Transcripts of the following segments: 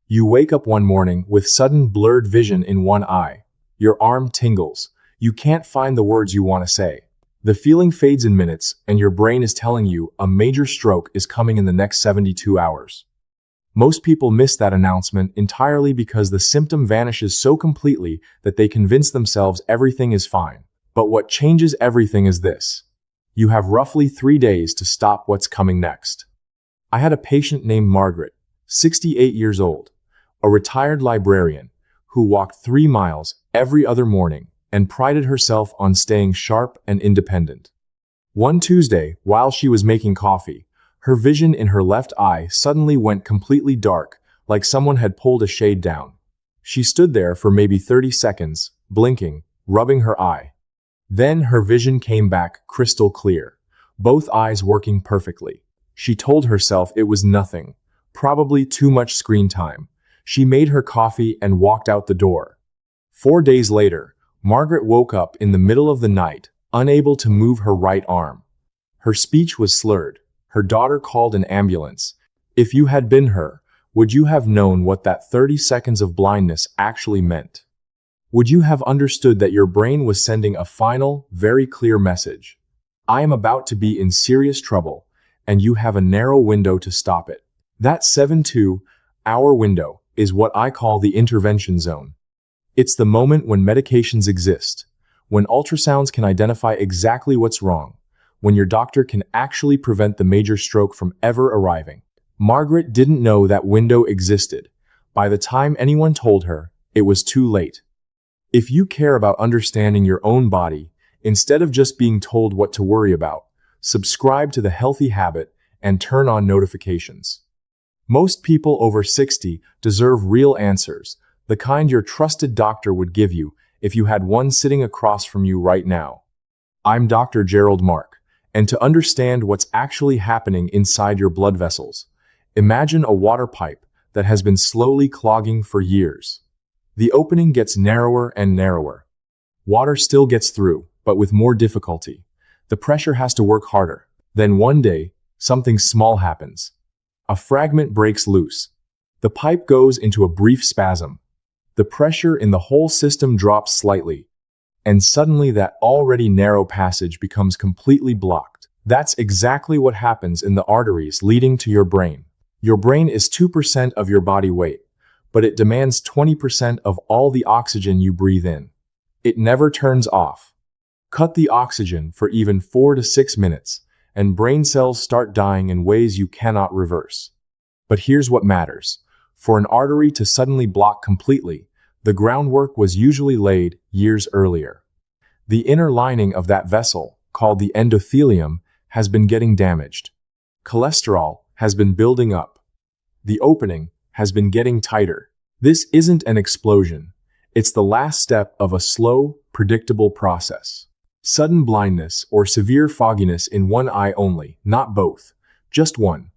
You wake up one morning with sudden blurred vision in one eye. Your arm tingles. You can't find the words you want to say. The feeling fades in minutes, and your brain is telling you a major stroke is coming in the next 72 hours. Most people miss that announcement entirely because the symptom vanishes so completely that they convince themselves everything is fine. But what changes everything is this. You have roughly 3 days to stop what's coming next. I had a patient named Margaret, 68 years old, a retired librarian who walked 3 miles every other morning and prided herself on staying sharp and independent. One Tuesday, while she was making coffee, her vision in her left eye suddenly went completely dark, like someone had pulled a shade down. She stood there for maybe 30 seconds, blinking, rubbing her eye. Then her vision came back crystal clear, both eyes working perfectly. She told herself it was nothing, probably too much screen time. She made her coffee and walked out the door. 4 days later, Margaret woke up in the middle of the night, unable to move her right arm. Her speech was slurred. Her daughter called an ambulance. If you had been her, would you have known what that 30 seconds of blindness actually meant? Would you have understood that your brain was sending a final, very clear message? I am about to be in serious trouble, and you have a narrow window to stop it. That 72-hour window is what I call the intervention zone. It's the moment when medications exist, when ultrasounds can identify exactly what's wrong, when your doctor can actually prevent the major stroke from ever arriving. Margaret didn't know that window existed. By the time anyone told her, it was too late. If you care about understanding your own body, instead of just being told what to worry about, subscribe to the Healthy Habit and turn on notifications. Most people over 60 deserve real answers, the kind your trusted doctor would give you if you had one sitting across from you right now. I'm Dr. Gerald Mark, and to understand what's actually happening inside your blood vessels, imagine a water pipe that has been slowly clogging for years. The opening gets narrower and narrower. Water still gets through, but with more difficulty. The pressure has to work harder. Then one day, something small happens. A fragment breaks loose. The pipe goes into a brief spasm. The pressure in the whole system drops slightly, and suddenly that already narrow passage becomes completely blocked. That's exactly what happens in the arteries leading to your brain. Your brain is 2% of your body weight, but it demands 20% of all the oxygen you breathe in. It never turns off. Cut the oxygen for even 4 to 6 minutes, and brain cells start dying in ways you cannot reverse. But here's what matters. For an artery to suddenly block completely, the groundwork was usually laid years earlier. The inner lining of that vessel, called the endothelium, has been getting damaged. Cholesterol has been building up. The opening has been getting tighter. This isn't an explosion. It's the last step of a slow, predictable process. Sudden blindness or severe fogginess in one eye only, not both, just one.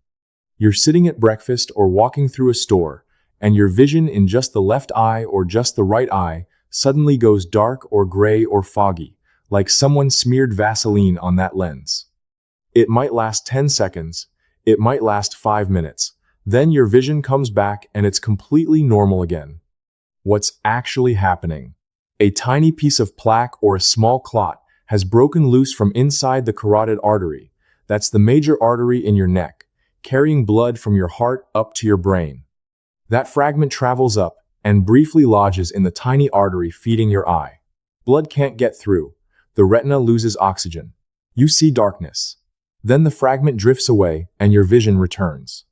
You're sitting at breakfast or walking through a store, and your vision in just the left eye or just the right eye suddenly goes dark or gray or foggy, like someone smeared Vaseline on that lens. It might last 10 seconds, it might last 5 minutes. Then your vision comes back and it's completely normal again. What's actually happening? A tiny piece of plaque or a small clot has broken loose from inside the carotid artery. That's the major artery in your neck, carrying blood from your heart up to your brain. That fragment travels up and briefly lodges in the tiny artery feeding your eye. Blood can't get through. The retina loses oxygen. You see darkness. Then the fragment drifts away and your vision returns.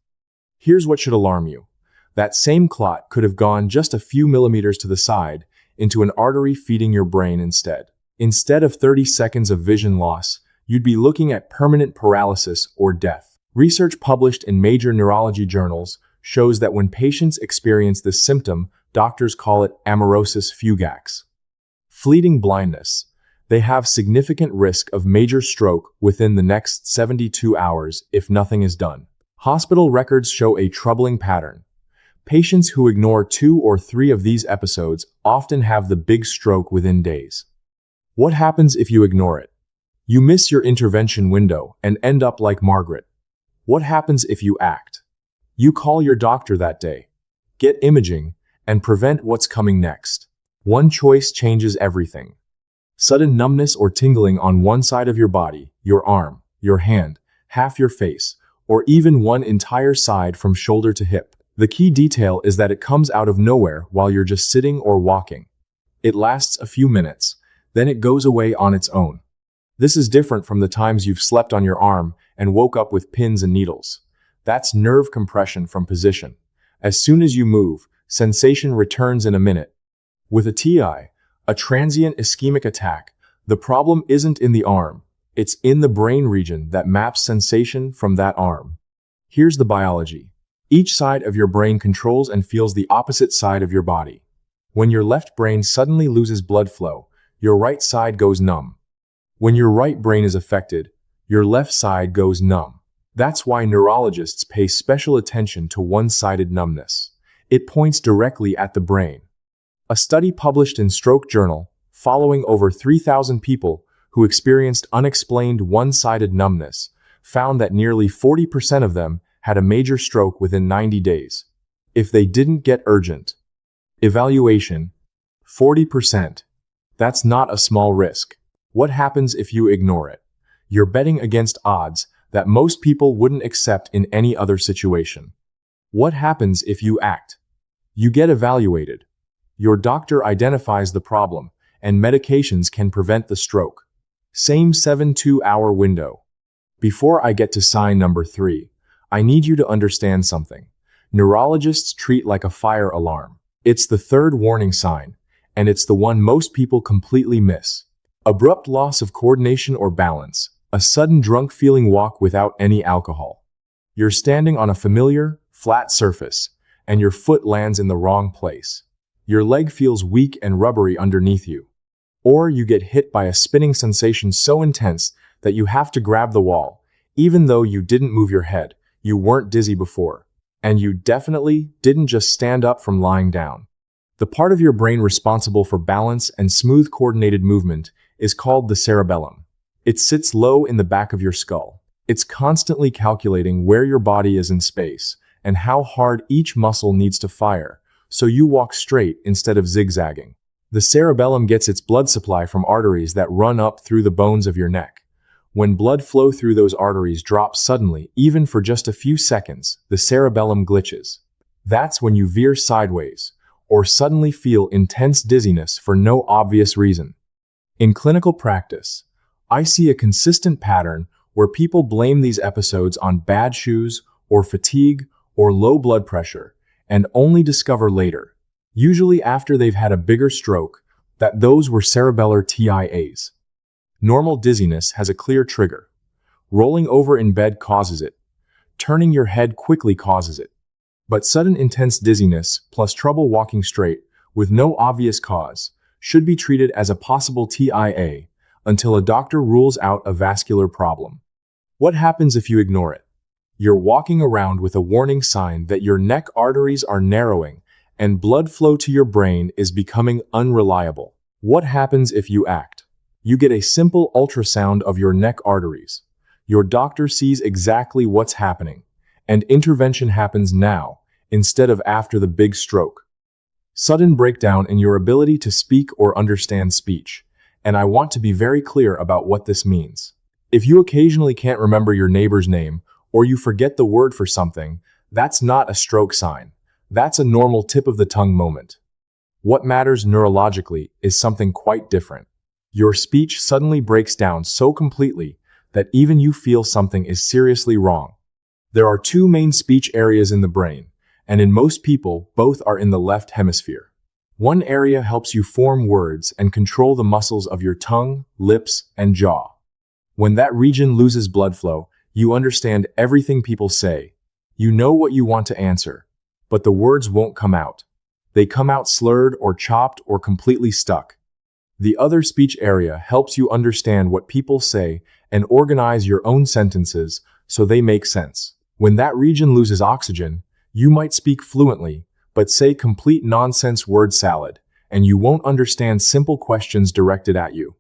Here's what should alarm you. That same clot could have gone just a few millimeters to the side into an artery feeding your brain instead. Instead of 30 seconds of vision loss, you'd be looking at permanent paralysis or death. Research published in major neurology journals shows that when patients experience this symptom, doctors call it amaurosis fugax. Fleeting blindness. They have significant risk of major stroke within the next 72 hours if nothing is done. Hospital records show a troubling pattern. Patients who ignore 2 or 3 of these episodes often have the big stroke within days. What happens if you ignore it? You miss your intervention window and end up like Margaret. What happens if you act? You call your doctor that day. get imaging, and prevent what's coming next. One choice changes everything. Sudden numbness or tingling on one side of your body, your arm, your hand, half your face, or even one entire side from shoulder to hip. The key detail is that it comes out of nowhere while you're just sitting or walking. It lasts a few minutes, then it goes away on its own. This is different from the times you've slept on your arm and woke up with pins and needles. That's nerve compression from position. As soon as you move, sensation returns in a minute. With a TI, a transient ischemic attack, the problem isn't in the arm, it's in the brain region that maps sensation from that arm. Here's the biology. Each side of your brain controls and feels the opposite side of your body. When your left brain suddenly loses blood flow, your right side goes numb. When your right brain is affected, your left side goes numb. That's why neurologists pay special attention to one-sided numbness. It points directly at the brain. A study published in Stroke Journal, following over 3,000 people who experienced unexplained one-sided numbness, found that nearly 40% of them had a major stroke within 90 days. If they didn't get urgent evaluation, 40%. That's not a small risk. What happens if you ignore it? You're betting against odds that most people wouldn't accept in any other situation. What happens if you act? You get evaluated. Your doctor identifies the problem, and medications can prevent the stroke. Same 72-hour window. Before I get to sign number 3, I need you to understand something. Neurologists treat like a fire alarm. It's the third warning sign, and it's the one most people completely miss. Abrupt loss of coordination or balance, a sudden drunk-feeling walk without any alcohol. You're standing on a familiar, flat surface, and your foot lands in the wrong place. Your leg feels weak and rubbery underneath you. Or you get hit by a spinning sensation so intense that you have to grab the wall. Even though you didn't move your head, you weren't dizzy before. And you definitely didn't just stand up from lying down. The part of your brain responsible for balance and smooth coordinated movement is called the cerebellum. It sits low in the back of your skull. It's constantly calculating where your body is in space and how hard each muscle needs to fire, so you walk straight instead of zigzagging. The cerebellum gets its blood supply from arteries that run up through the bones of your neck. When blood flow through those arteries drops suddenly, even for just a few seconds, the cerebellum glitches. That's when you veer sideways, or suddenly feel intense dizziness for no obvious reason. In clinical practice, I see a consistent pattern where people blame these episodes on bad shoes, or fatigue, or low blood pressure, and only discover later, usually after they've had a bigger stroke, that those were cerebellar TIAs. Normal dizziness has a clear trigger. Rolling over in bed causes it. Turning your head quickly causes it. But sudden intense dizziness plus trouble walking straight with no obvious cause should be treated as a possible TIA until a doctor rules out a vascular problem. What happens if you ignore it? You're walking around with a warning sign that your neck arteries are narrowing and blood flow to your brain is becoming unreliable. What happens if you act? You get a simple ultrasound of your neck arteries. Your doctor sees exactly what's happening, and intervention happens now instead of after the big stroke. Sudden breakdown in your ability to speak or understand speech, and I want to be very clear about what this means. If you occasionally can't remember your neighbor's name, or you forget the word for something, that's not a stroke sign. That's a normal tip of the tongue moment. What matters neurologically is something quite different. Your speech suddenly breaks down so completely that even you feel something is seriously wrong. There are two main speech areas in the brain, and in most people, both are in the left hemisphere. One area helps you form words and control the muscles of your tongue, lips, and jaw. When that region loses blood flow, you understand everything people say. You know what you want to answer, but the words won't come out. They come out slurred or chopped or completely stuck. The other speech area helps you understand what people say and organize your own sentences so they make sense. When that region loses oxygen, you might speak fluently, but say complete nonsense word salad, and you won't understand simple questions directed at you.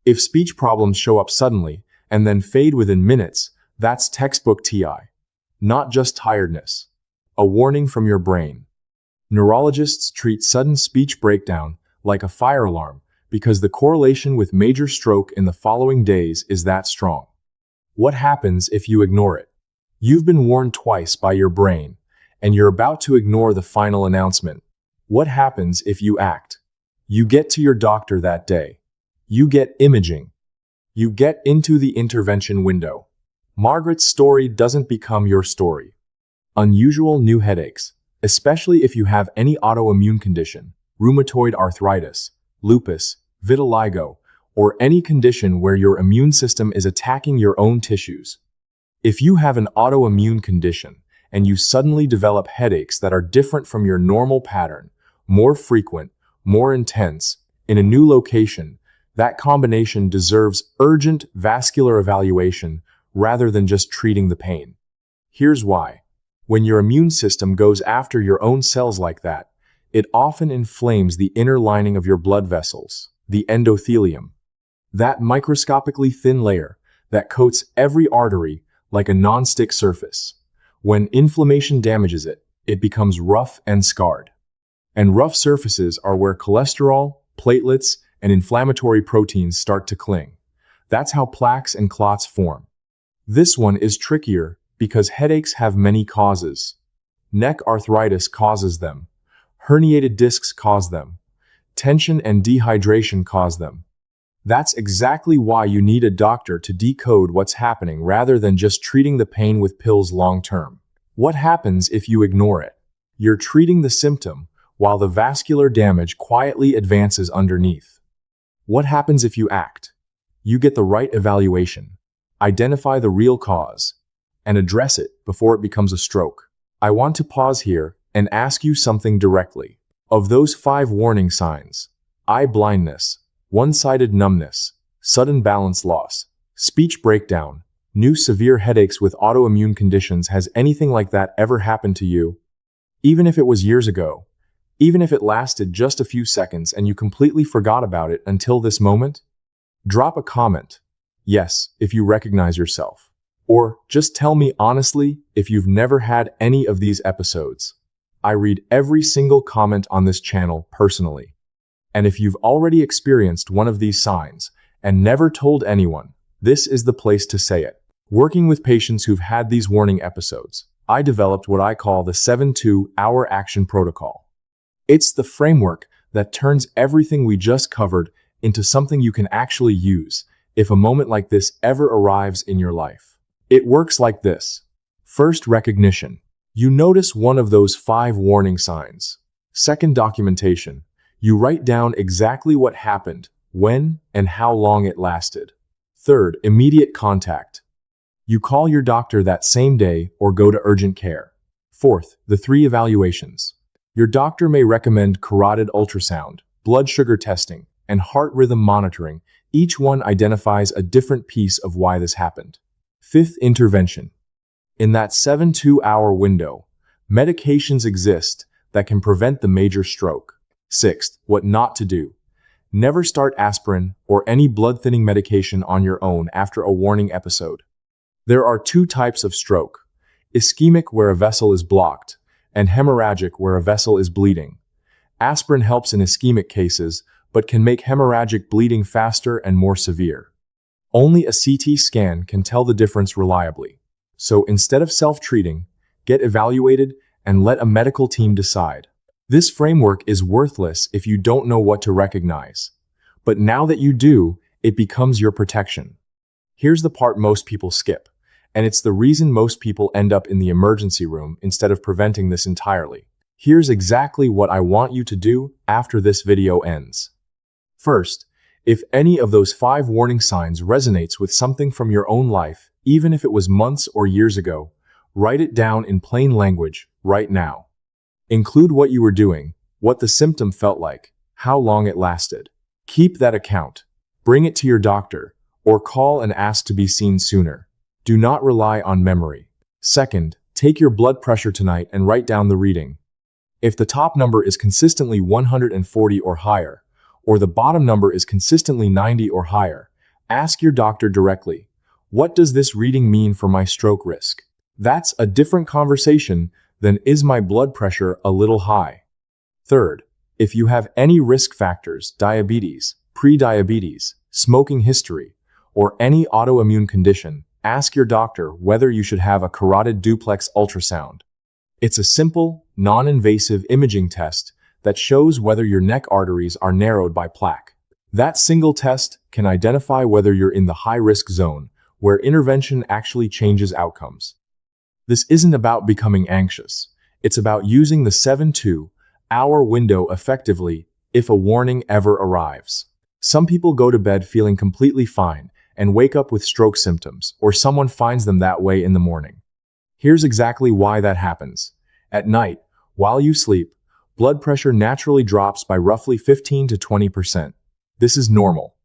If speech problems show up suddenly and then fade within minutes, that's textbook TI. Not just tiredness. A warning from your brain. Neurologists treat sudden speech breakdown like a fire alarm because the correlation with major stroke in the following days is that strong. What happens if you ignore it? You've been warned twice by your brain, and you're about to ignore the final announcement. What happens if you act? You get to your doctor that day. You get imaging. You get into the intervention window. Margaret's story doesn't become your story. Unusual new headaches, especially if you have any autoimmune condition, rheumatoid arthritis, lupus, vitiligo, or any condition where your immune system is attacking your own tissues. If you have an autoimmune condition and you suddenly develop headaches that are different from your normal pattern, more frequent, more intense, in a new location, that combination deserves urgent vascular evaluation rather than just treating the pain. Here's why. When your immune system goes after your own cells like that, it often inflames the inner lining of your blood vessels, the endothelium. That microscopically thin layer that coats every artery like a non-stick surface. When inflammation damages it, it becomes rough and scarred. And rough surfaces are where cholesterol, platelets, and inflammatory proteins start to cling. That's how plaques and clots form. This one is trickier because headaches have many causes. Neck arthritis causes them. Herniated discs cause them. Tension and dehydration cause them. That's exactly why you need a doctor to decode what's happening rather than just treating the pain with pills long term. What happens if you ignore it? You're treating the symptom while the vascular damage quietly advances underneath. What happens if you act? You get the right evaluation, identify the real cause, and address it before it becomes a stroke. I want to pause here and ask you something directly. Of those 5 warning signs, eye blindness, one-sided numbness, sudden balance loss, speech breakdown, new severe headaches with autoimmune conditions, has anything like that ever happened to you? Even if it was years ago, even if it lasted just a few seconds and you completely forgot about it until this moment? Drop a comment, yes, if you recognize yourself. Or just tell me honestly if you've never had any of these episodes. I read every single comment on this channel personally. And if you've already experienced one of these signs and never told anyone, this is the place to say it. Working with patients who've had these warning episodes, I developed what I call the 7-2-hour action protocol. It's the framework that turns everything we just covered into something you can actually use if a moment like this ever arrives in your life. It works like this. First, recognition. You notice one of those 5 warning signs. Second, documentation. You write down exactly what happened, when, and how long it lasted. Third, immediate contact. You call your doctor that same day or go to urgent care. Fourth, the 3 evaluations. Your doctor may recommend carotid ultrasound, blood sugar testing, and heart rhythm monitoring. Each one identifies a different piece of why this happened. Fifth, intervention. In that 7-2-hour window, medications exist that can prevent the major stroke. Sixth, what not to do. Never start aspirin or any blood-thinning medication on your own after a warning episode. There are 2 types of stroke: ischemic, where a vessel is blocked, and hemorrhagic, where a vessel is bleeding. Aspirin helps in ischemic cases, but can make hemorrhagic bleeding faster and more severe. Only a CT scan can tell the difference reliably. So instead of self-treating, get evaluated and let a medical team decide. This framework is worthless if you don't know what to recognize. But now that you do, it becomes your protection. Here's the part most people skip, and it's the reason most people end up in the emergency room instead of preventing this entirely. Here's exactly what I want you to do after this video ends. First, if any of those 5 warning signs resonates with something from your own life, even if it was months or years ago, write it down in plain language right now. Include what you were doing, what the symptom felt like, how long it lasted. Keep that account. Bring it to your doctor, or call and ask to be seen sooner. Do not rely on memory. Second, take your blood pressure tonight and write down the reading. If the top number is consistently 140 or higher, or the bottom number is consistently 90 or higher, ask your doctor directly, what does this reading mean for my stroke risk? That's a different conversation than, is my blood pressure a little high? Third, if you have any risk factors, diabetes, pre-diabetes, smoking history, or any autoimmune condition, ask your doctor whether you should have a carotid duplex ultrasound. It's a simple, non-invasive imaging test that shows whether your neck arteries are narrowed by plaque. That single test can identify whether you're in the high-risk zone, where intervention actually changes outcomes. This isn't about becoming anxious. It's about using the 7-2-hour window effectively if a warning ever arrives. Some people go to bed feeling completely fine and wake up with stroke symptoms, or someone finds them that way in the morning. Here's exactly why that happens. At night, while you sleep, blood pressure naturally drops by roughly 15 to 20%. This is normal.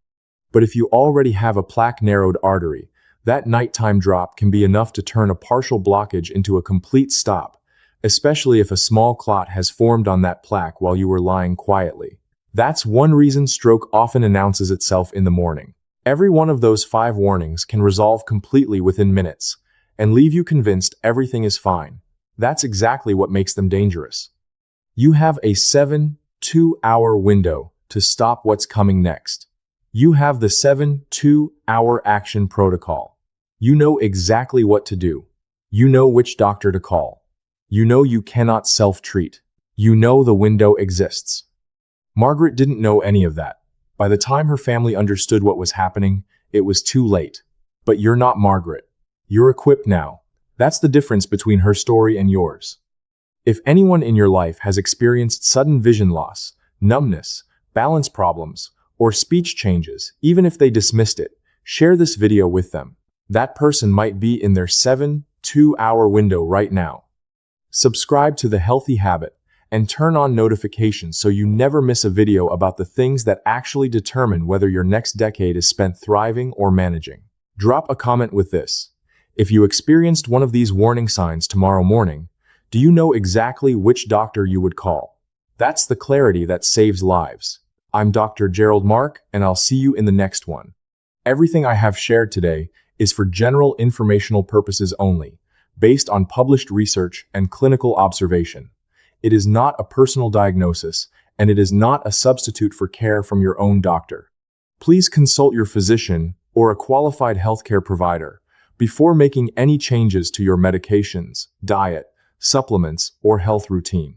But if you already have a plaque-narrowed artery, that nighttime drop can be enough to turn a partial blockage into a complete stop, especially if a small clot has formed on that plaque while you were lying quietly. That's one reason stroke often announces itself in the morning. Every one of those 5 warnings can resolve completely within minutes and leave you convinced everything is fine. That's exactly what makes them dangerous. You have a 7-2-hour window to stop what's coming next. You have the 7-2-hour action protocol. You know exactly what to do. You know which doctor to call. You know you cannot self-treat. You know the window exists. Margaret didn't know any of that. By the time her family understood what was happening, it was too late. But you're not Margaret. You're equipped now. That's the difference between her story and yours. If anyone in your life has experienced sudden vision loss, numbness, balance problems, or speech changes, even if they dismissed it, share this video with them. That person might be in their 7-2-hour window right now. Subscribe to The Healthy Habit and turn on notifications so you never miss a video about the things that actually determine whether your next decade is spent thriving or managing. Drop a comment with this. If you experienced one of these warning signs tomorrow morning, do you know exactly which doctor you would call? That's the clarity that saves lives. I'm Dr. Gerald Mark, and I'll see you in the next one. Everything I have shared today is for general informational purposes only, based on published research and clinical observation. It is not a personal diagnosis, and it is not a substitute for care from your own doctor. Please consult your physician or a qualified healthcare provider before making any changes to your medications, diet, supplements, or health routine.